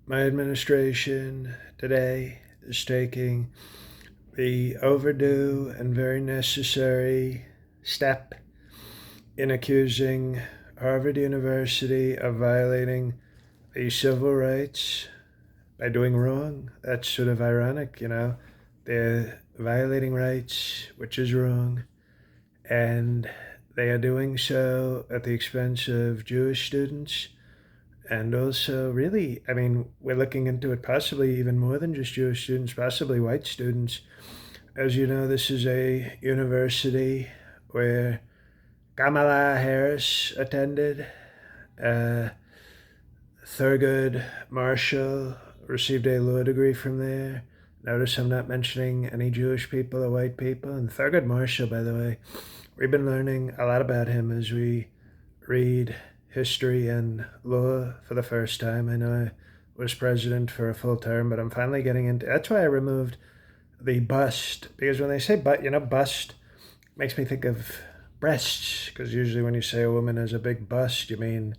My administration today is taking the overdue and very necessary step in accusing Harvard University of violating the civil rights by doing wrong. That's sort of ironic, you know. They're violating rights, which is wrong, and they are doing so at the expense of Jewish students. And also, really, I mean, we're looking into it possibly even more than just Jewish students, possibly white students. As you know, this is a university where Kamala Harris attended. Uh, Thurgood Marshall received a law degree from there. Notice I'm not mentioning any Jewish people or white people. And Thurgood Marshall, by the way, we've been learning a lot about him as we read history and law for the first time. I know I was president for a full term, but I'm finally getting into. That's why I removed the bust, because when they say bust makes me think of breasts. Because usually when you say a woman has a big bust, you mean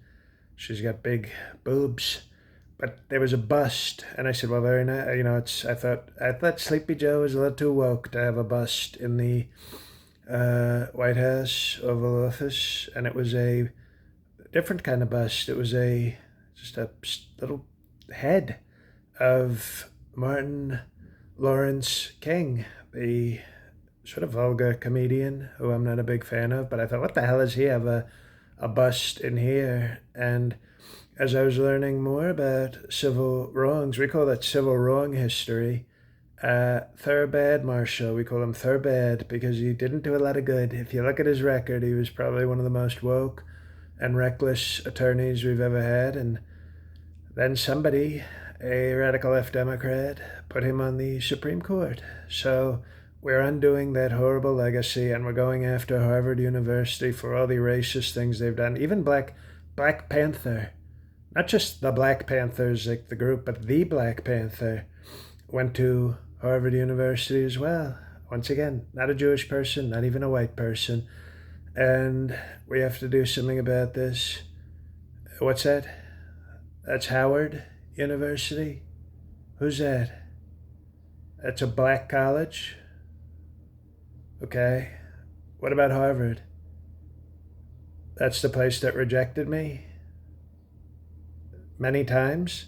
she's got big boobs. But there was a bust, and I said, "Well, very nice." It's. I thought Sleepy Joe was a little too woke to have a bust in the White House Oval Office, and it was a different kind of bust. It was just a little head of Martin Lawrence King, the sort of vulgar comedian who I'm not a big fan of. But I thought, what the hell does he have a bust in here? And as I was learning more about civil wrongs, we call that civil wrong history. Thurgood Marshall, we call him Thurbad because he didn't do a lot of good. If you look at his record, he was probably one of the most woke and reckless attorneys we've ever had. And then somebody, a radical left Democrat, put him on the Supreme Court. So we're undoing that horrible legacy, and we're going after Harvard University for all the racist things they've done. Even Black Panther, not just the Black Panthers, like the group, but the Black Panther went to Harvard University as well. Once again, not a Jewish person, not even a white person. And we have to do something about this. What's that? That's Howard University? Who's that? That's a black college? Okay. What about Harvard? That's the place that rejected me many times?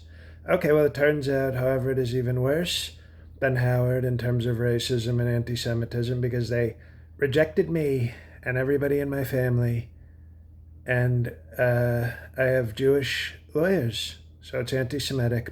Okay, well, it turns out Harvard is even worse than Howard in terms of racism and anti Semitism because they rejected me and everybody in my family. And I have Jewish lawyers, so it's anti Semitic.